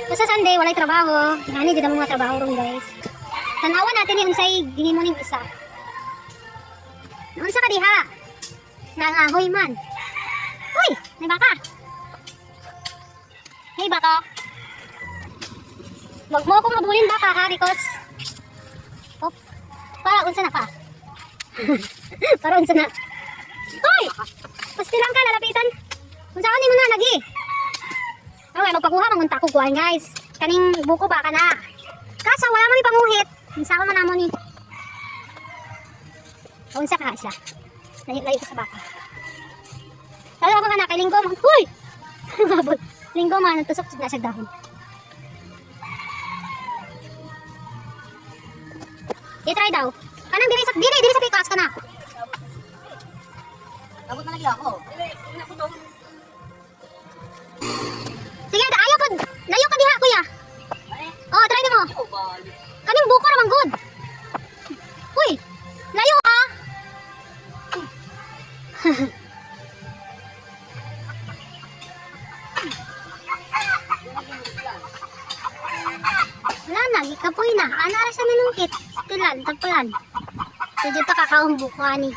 Basta Sunday, walay trabaho. Gani, di na mga trabaho ron guys. Tanawan natin yung unsay gihimo ning isa. Unsa ka diha? Nangahoy man. Uy, may baka. May baka. Wag mo akong mabulin baka ha, because oh, para unsa na ka? Para unsa na? Uy! Pasti lang ka, lalapitan. Unsa ni mo na lagi? Okay, magpakuha mangunta ko kuan guys. Kaning buko baka na. Kasa wala man ni panguhit. Unsa man namo ni? Unsa ka siya? Layo ko sa baka. Kala ko na kay linggo man. Huy! Mabot. Linggo man tusok na sa dahon. I-try daw. Kanang diri sa pikas kana. Abot na lagi ako. Dili ko to. Sige, ayaw ko. Layo ka diha, kuya. Oh, try mo. Kaning buko ra man good. Uy, layo ka. Wala na, gikapoy na. Ana ra siya minungkit. Tilan, tagpalan. So dito kakaong buko ani.